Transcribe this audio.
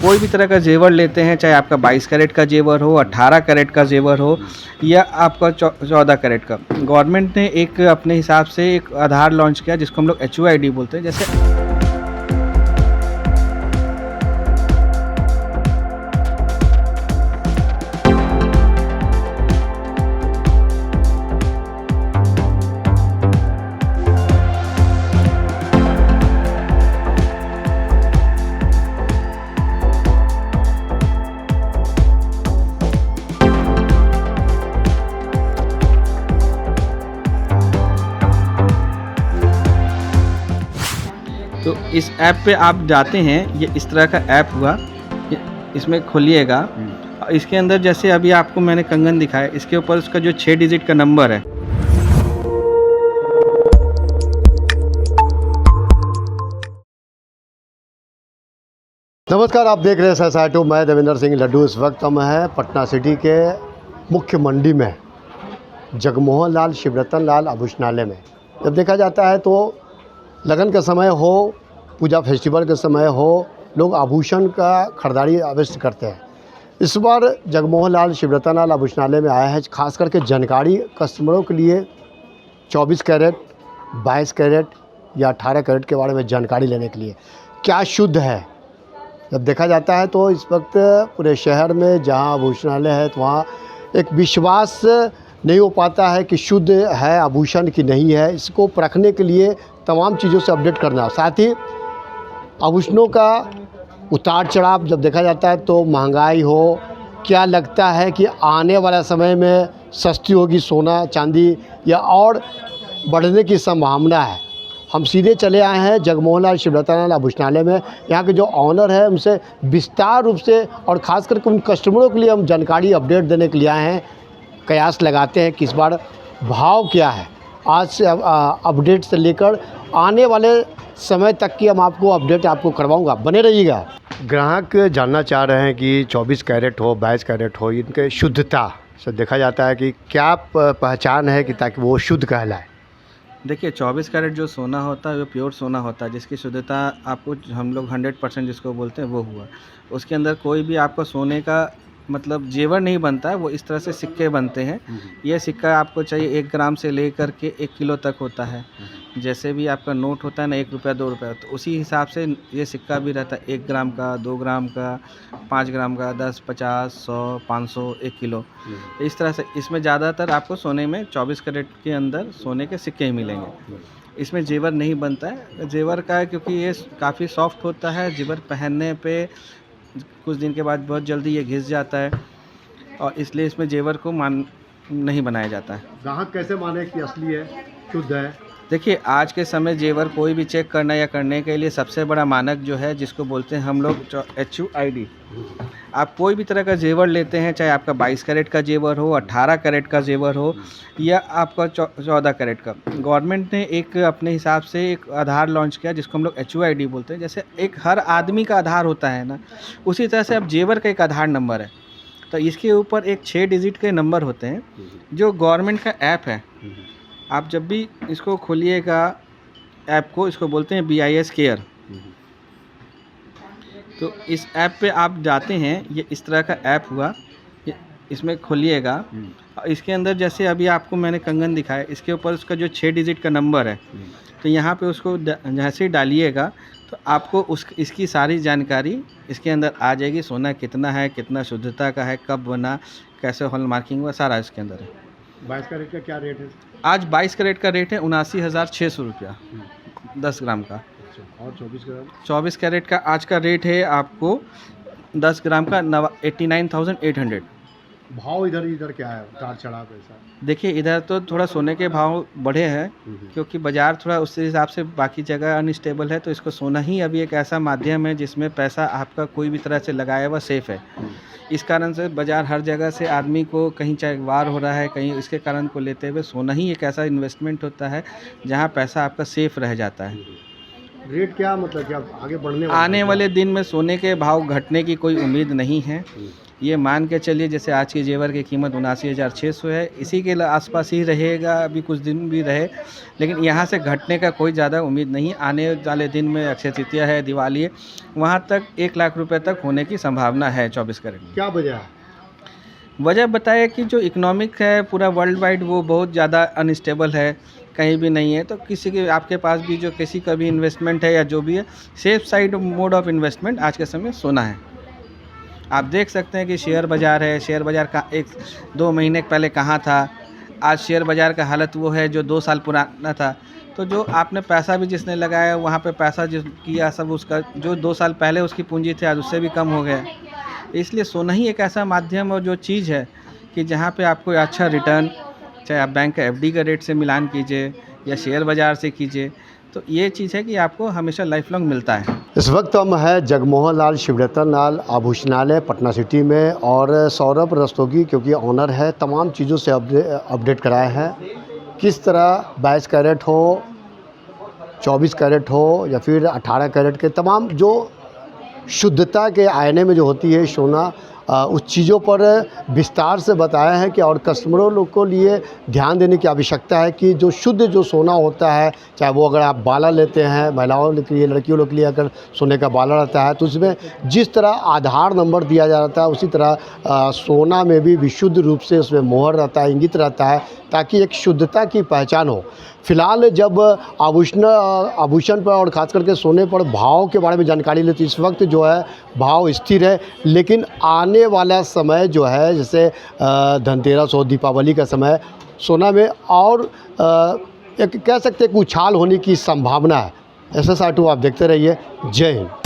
कोई भी तरह का जेवर लेते हैं, चाहे आपका 22 कैरेट का जेवर हो, 18 कैरेट का जेवर हो या आपका 14 कैरेट का, गवर्नमेंट ने एक अपने हिसाब से एक आधार लॉन्च किया जिसको हम लोग HUID बोलते हैं। जैसे तो इस ऐप पे आप जाते हैं, ये इस तरह का ऐप हुआ, इसमें खोलिएगा और इसके अंदर जैसे अभी आपको मैंने कंगन दिखाया, इसके ऊपर उसका जो 6 डिजिट का नंबर है, नमस्कार, आप देख रहे हैं SSI2। मैं देवेंद्र सिंह लड्डू। इस वक्त हम हैं पटना सिटी के मुख्य मंडी में, जगमोहन लाल शिवरतन लाल आभूषणालय में। जब देखा जाता है तो लगन का समय हो, पूजा फेस्टिवल का समय हो, लोग आभूषण का खरीदारी अवश्य करते हैं। इस बार जगमोहन लाल शिवरतन लाल आभूषणालय में आया है खास करके जानकारी कस्टमरों के लिए 24 कैरेट, 22 कैरेट या 18 कैरेट के बारे में जानकारी लेने के लिए। क्या शुद्ध है, जब देखा जाता है तो इस वक्त पूरे शहर में जहां आभूषणालय है तो वहाँ एक विश्वास नहीं हो पाता है कि शुद्ध है आभूषण की नहीं है। इसको परखने के लिए तमाम चीज़ों से अपडेट करना, साथ ही आभूषणों का उतार चढ़ाव जब देखा जाता है तो महंगाई हो, क्या लगता है कि आने वाला समय में सस्ती होगी सोना चांदी या और बढ़ने की संभावना है। हम सीधे चले आए हैं जगमोहन लाल शिवरतन लाल आभूषणालय में। यहाँ के जो ऑनर है उनसे विस्तार रूप से और ख़ास करके उन कस्टमरों के लिए हम जानकारी अपडेट देने के लिए आए हैं। कयास लगाते हैं कि इस बार भाव क्या है, आज से अपडेट से लेकर आने वाले समय तक की हम आपको अपडेट आपको करवाऊंगा, बने रहिएगा। ग्राहक जानना चाह रहे हैं कि 24 कैरेट हो, 22 कैरेट हो, इनके शुद्धता से देखा जाता है कि क्या पहचान है कि ताकि वो शुद्ध कहलाए। देखिए 24 कैरेट जो सोना होता है वो प्योर सोना होता है, जिसकी शुद्धता आपको हम लोग 100% जिसको बोलते हैं वो हुआ। उसके अंदर कोई भी आपको सोने का मतलब जेवर नहीं बनता है, वो इस तरह से सिक्के बनते हैं। ये सिक्का आपको चाहिए 1 ग्राम से लेकर के 1 किलो तक होता है। जैसे भी आपका नोट होता है ना, 1 रुपया 2 रुपया, तो उसी हिसाब से ये सिक्का भी रहता है। 1 ग्राम का, 2 ग्राम का, 5 ग्राम का, 10, 50, 100, 500, 1 किलो, इस तरह से। इसमें ज़्यादातर आपको सोने में 24 कैरेट के अंदर सोने के सिक्के ही मिलेंगे। इसमें जेवर नहीं बनता है। जेवर का है क्योंकि ये काफ़ी सॉफ्ट होता है, जेवर पहनने पे कुछ दिन के बाद बहुत जल्दी ये घिस जाता है और इसलिए इसमें जेवर को नहीं बनाया जाता है। ग्राहक कैसे माने कि असली है, शुद्ध है? देखिए आज के समय जेवर कोई भी चेक करना या करने के लिए सबसे बड़ा मानक जो है, जिसको बोलते हैं हम लोग HUID। आप कोई भी तरह का जेवर लेते हैं, चाहे आपका 22 कैरेट का जेवर हो, 18 कैरेट का जेवर हो या आपका 14 कैरेट का, गवर्नमेंट ने एक अपने हिसाब से एक आधार लॉन्च किया जिसको हम लोग HUID बोलते हैं। जैसे एक हर आदमी का आधार होता है ना, उसी तरह से अब जेवर का एक आधार नंबर है। तो इसके ऊपर एक 6 डिजिट के नंबर होते हैं, जो गवर्नमेंट का ऐप है। आप जब भी इसको खोलिएगा ऐप को, इसको बोलते हैं BIS केयर। तो इस ऐप पे आप जाते हैं, ये इस तरह का ऐप हुआ, इसमें खोलिएगा और इसके अंदर जैसे अभी आपको मैंने कंगन दिखाया, इसके ऊपर उसका जो 6 डिजिट का नंबर है, तो यहाँ पे उसको जैसे ही डालिएगा तो आपको इसकी सारी जानकारी इसके अंदर आ जाएगी। सोना कितना है, कितना शुद्धता का है, कब बना, कैसे हॉल मार्किंग हुआ, सारा इसके अंदर है। 22 कैरेट का क्या रेट है? आज 22 कैरेट का रेट है 79,600 रुपया 10 ग्राम का। और 24 ग्राम? 24 कैरेट का आज का रेट है आपको 10 ग्राम का 89,800। भाव इधर क्या है, उतार चढ़ाव ऐसा? देखिए इधर तो थोड़ा सोने के भाव बढ़े हैं क्योंकि बाज़ार थोड़ा उस हिसाब से बाकी जगह अनस्टेबल है, तो इसको सोना ही अभी एक ऐसा माध्यम है जिसमें पैसा आपका कोई भी तरह से लगाया हुआ सेफ़ है। इस कारण से बाज़ार हर जगह से आदमी को कहीं चाहे वार हो रहा है, कहीं इसके कारण को लेते हुए सोना ही एक ऐसा इन्वेस्टमेंट होता है जहाँ पैसा आपका सेफ़ रह जाता है। रेट क्या मतलब क्या आगे बढ़ने आने वाले दिन में सोने के भाव घटने की कोई उम्मीद नहीं है। ये मान के चलिए जैसे आज के जेवर की कीमत 79,600 है, इसी के आसपास ही रहेगा, अभी कुछ दिन भी रहे, लेकिन यहाँ से घटने का कोई ज़्यादा उम्मीद नहीं। आने वाले दिन में अक्षय तृतीया है, दिवाली है, वहाँ तक 1 लाख रुपए तक होने की संभावना है 24 कैरेट में। क्या वजह है? वजह बताए कि जो इकोनॉमिक है पूरा वर्ल्ड वाइड वो बहुत ज़्यादा अनस्टेबल है, कहीं भी नहीं है। तो किसी के आपके पास भी जो किसी का भी इन्वेस्टमेंट है या जो भी है, safe side mode of investment आज के समय सोना है। आप देख सकते हैं कि शेयर बाज़ार है, शेयर बाज़ार का 1-2 महीने पहले कहाँ था, आज शेयर बाज़ार का हालत वो है जो 2 साल पुराना था। तो जो आपने पैसा भी जिसने लगाया वहाँ पे पैसा जिस किया सब उसका जो 2 साल पहले उसकी पूंजी थी आज उससे भी कम हो गया। इसलिए सोना ही एक ऐसा माध्यम और जो चीज़ है कि जहाँ पे आपको अच्छा रिटर्न, चाहे आप बैंक का एफडी का रेट से मिलान कीजिए या शेयर बाज़ार से कीजिए, तो ये चीज़ है कि आपको हमेशा लाइफ लॉन्ग मिलता है। इस वक्त हम हैं जगमोहन लाल शिवरतन लाल आभूषणालय पटना सिटी में और सौरभ रस्तोगी क्योंकि ऑनर है, तमाम चीज़ों से अपडेट कराए हैं। किस तरह 22 कैरेट हो, 24 कैरेट हो या फिर 18 कैरेट के तमाम जो शुद्धता के आईने में जो होती है सोना, उस चीज़ों पर विस्तार से बताया है कि और कस्टमरों लोग को लिए ध्यान देने की आवश्यकता है कि जो शुद्ध जो सोना होता है, चाहे वो अगर आप बाला लेते हैं, महिलाओं के लिए, लड़कियों लोग के लिए अगर सोने का बाला रहता है तो उसमें जिस तरह आधार नंबर दिया जाता है उसी तरह सोना में भी विशुद्ध रूप से उसमें मोहर रहता है, इंगित रहता है, ताकि एक शुद्धता की पहचान हो। फ़िलहाल जब आभूषण पर और ख़ास करके सोने पर भाव के बारे में जानकारी लेते, इस वक्त जो है भाव स्थिर है, लेकिन आने वाला समय जो है जैसे धनतेरस हो, दीपावली का समय, सोना में और एक कह सकते हैं कि उछाल होने की संभावना है। SSR2 आप देखते रहिए। जय हिंद।